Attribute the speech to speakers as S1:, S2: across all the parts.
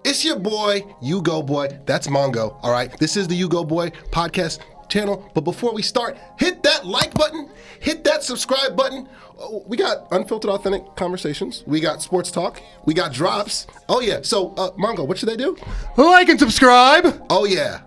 S1: It's your boy, You Go Boy. That's Mongo, all right? This is the You Go Boy podcast channel. But before we start, hit that like button, hit that subscribe button. We got unfiltered, authentic conversations. We got sports talk. We got drops. Oh, yeah. So, Mongo, what should they do?
S2: Like and subscribe.
S1: Oh, yeah.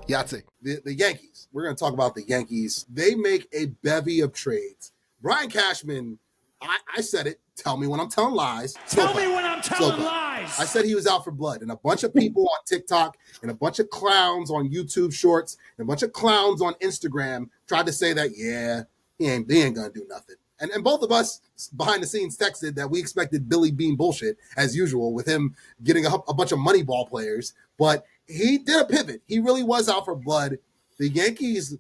S1: Yahtzee. The Yankees. We're going to talk about the Yankees. They make a bevy of trades. Brian Cashman, I said it. Tell me when I'm telling lies.
S3: Tell me when I'm telling lies.
S1: I said he was out for blood. And a bunch of people on TikTok and a bunch of clowns on YouTube Shorts and a bunch of clowns on Instagram tried to say that, yeah, he ain't going to do nothing. And both of us behind the scenes texted that we expected Billy Bean bullshit, as usual, with him getting a bunch of Moneyball players. But he did a pivot. He really was out for blood. The Yankees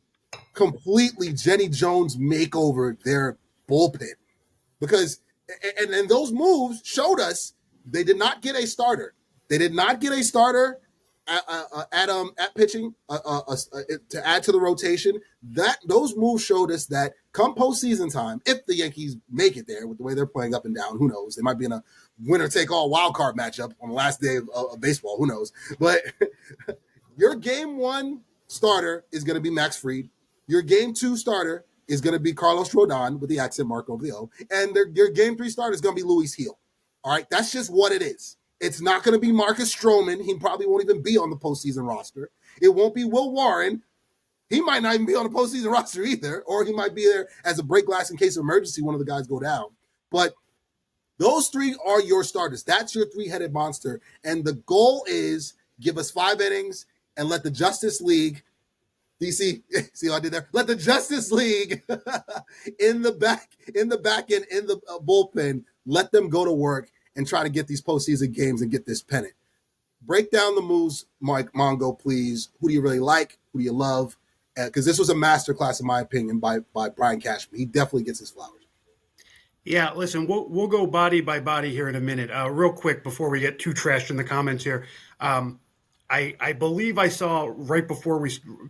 S1: completely Jenny Jones makeover their bullpen. Because and those moves showed us they did not get a starter. They did not get a starter at pitching to add to the rotation. Those moves showed us that come postseason time, if the Yankees make it there with the way they're playing up and down, who knows? They might be in a winner-take-all wild card matchup on the last day of baseball. Who knows? But your game one starter is going to be Max Fried. Your game two starter is going to be Carlos Rodon with the accent mark over the O. And your game three starter is going to be Luis Gil. All right, that's just what it is. It's not going to be Marcus Stroman. He probably won't even be on the postseason roster. It won't be Will Warren. He might not even be on the postseason roster either, or he might be there as a break glass in case of emergency, one of the guys go down. But those three are your starters. That's your three-headed monster. And the goal is give us 5 innings and let the Justice League DC, see what I did there? Let the Justice League in the back end, in the bullpen, let them go to work and try to get these postseason games and get this pennant. Break down the moves, Mike Mongo, please. Who do you really like? Who do you love? Because this was a masterclass, in my opinion, by Brian Cashman. He definitely gets his flowers.
S3: Yeah, listen, we'll go body by body here in a minute. Real quick before we get too trashed in the comments here. I believe I saw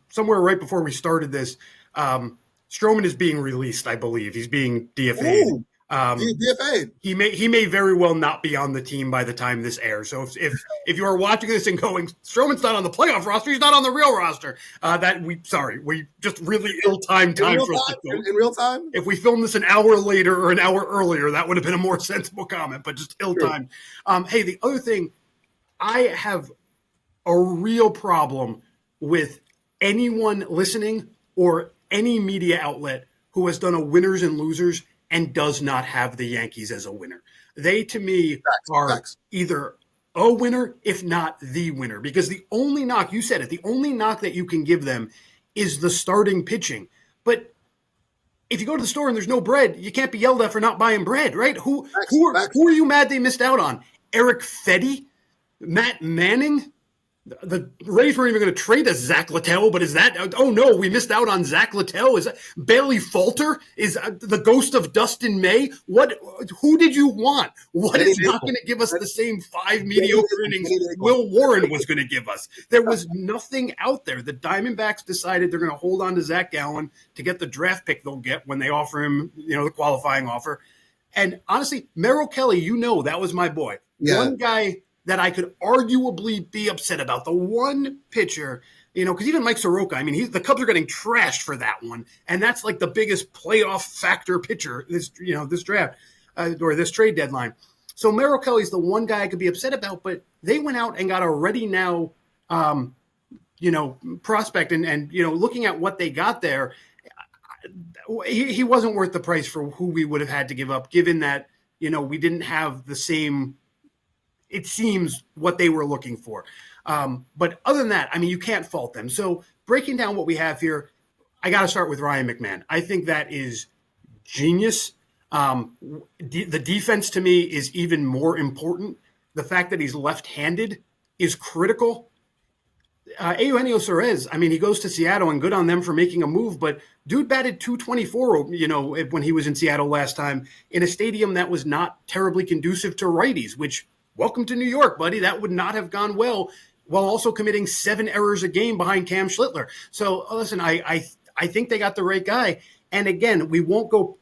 S3: somewhere right before we started this, Stroman is being released. I believe he's being DFA'd.
S1: DFA'd.
S3: He may very well not be on the team by the time this airs. So if you are watching this and going, Stroman's not on the playoff roster, he's not on the real roster. We just really ill-timed time for us to film.
S1: In real time?
S3: If we filmed this an hour later or an hour earlier, that would have been a more sensible comment, but just ill-timed. Hey, the other thing, I have a real problem with anyone listening or any media outlet who has done a winners and losers and does not have the Yankees as a winner. They, to me, are either a winner, if not the winner, because the only knock, you said it, the only knock that you can give them is the starting pitching. But if you go to the store and there's no bread, you can't be yelled at for not buying bread, right? Who are you mad they missed out on? Eric Fedde? Matt Manning? The Rays weren't even going to trade us Zach Littell, but is that – oh, no, we missed out on Zach Littell. Is that Bailey Falter? Is the ghost of Dustin May? Who did you want? What is not going to give us the same 5 mediocre innings Will Warren was going to give us? There was nothing out there. The Diamondbacks decided they're going to hold on to Zach Gallen to get the draft pick they'll get when they offer him, the qualifying offer. And honestly, Merrill Kelly, that was my boy. Yeah. One guy – that I could arguably be upset about. The one pitcher, because even Mike Soroka, the Cubs are getting trashed for that one. And that's like the biggest playoff factor pitcher this draft or this trade deadline. So Merrill Kelly's the one guy I could be upset about, but they went out and got a ready now, prospect and looking at what they got there, he wasn't worth the price for who we would have had to give up, given that, we didn't have the same, it seems, what they were looking for. But other than that, you can't fault them. So breaking down what we have here, I got to start with Ryan McMahon. I think that is genius. The defense to me is even more important. The fact that he's left-handed is critical. Eugenio Suarez, he goes to Seattle, and good on them for making a move, but dude batted .224, when he was in Seattle last time in a stadium that was not terribly conducive to righties, which, welcome to New York, buddy. That would not have gone well, while also committing 7 errors a game behind Cam Schlittler. So listen, I think they got the right guy. And again, we won't go,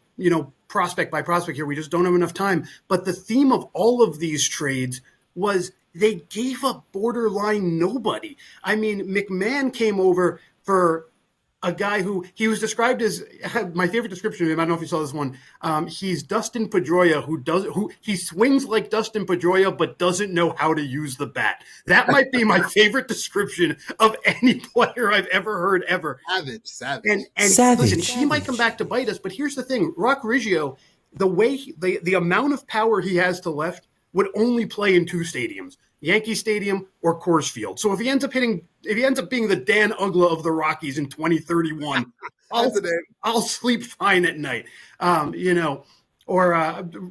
S3: prospect by prospect here. We just don't have enough time. But the theme of all of these trades was they gave up borderline nobody. I mean, McMahon came over for a guy who he was described as, my favorite description of him, I don't know if you saw this one. He's Dustin Pedroia, who he swings like Dustin Pedroia, but doesn't know how to use the bat. That might be my favorite description of any player I've ever heard ever.
S1: Savage.
S3: And
S4: Savage.
S3: listen, he might come back to bite us, but here's the thing: Rock Riggio, the way the amount of power he has to left would only play in two stadiums: Yankee Stadium or Coors Field. So if he ends up being the Dan Uggla of the Rockies in 2031, I'll sleep fine at night. Or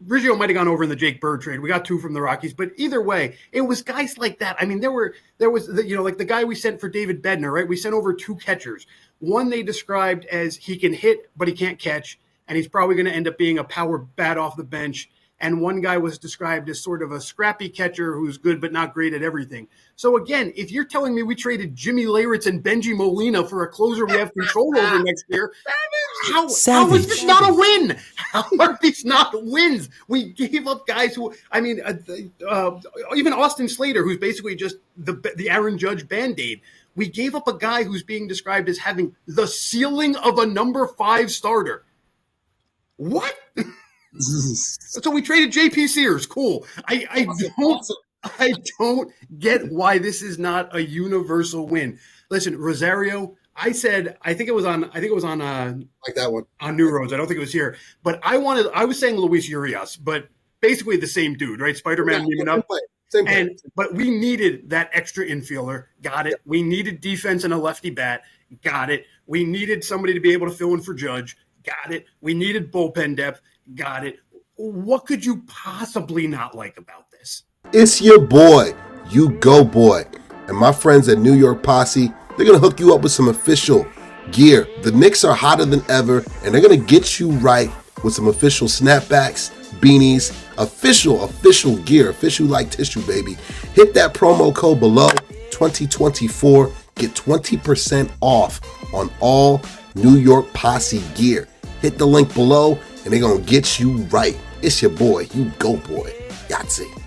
S3: Riggio might have gone over in the Jake Bird trade. We got two from the Rockies, but either way, it was guys like that. I mean, there was like the guy we sent for David Bednar, right? We sent over two catchers. One they described as he can hit, but he can't catch, and he's probably going to end up being a power bat off the bench. And one guy was described as sort of a scrappy catcher who's good but not great at everything. So again, if you're telling me we traded Jimmy Leyritz and Benji Molina for a closer we have control over next year, how is this not a win? How are these not wins? We gave up guys who, I mean, even Austin Slater, who's basically just the Aaron Judge Band-Aid. We gave up a guy who's being described as having the ceiling of a number 5 starter. What? So we traded JP Sears. Cool. I don't get why this is not a universal win. Listen, Rosario, I think it was on
S1: Like that one.
S3: On New Roads. I don't think it was here. But I was saying Luis Urias, but basically the same dude, right? Spider-Man teaming up.
S1: Same play.
S3: But we needed that extra infielder. Got it. We needed defense and a lefty bat. Got it. We needed somebody to be able to fill in for Judge. Got it. We needed bullpen depth. Got it. What could you possibly not like about this?
S1: It's your boy, you go boy. And my friends at New York Posse, they're going to hook you up with some official gear. The Knicks are hotter than ever, and they're going to get you right with some official snapbacks, beanies, official gear, official like tissue, baby. Hit that promo code below, 2024. Get 20% off on all New York Posse gear. Hit the link below, and they're going to get you right. It's your boy, you go boy, Yahtzee.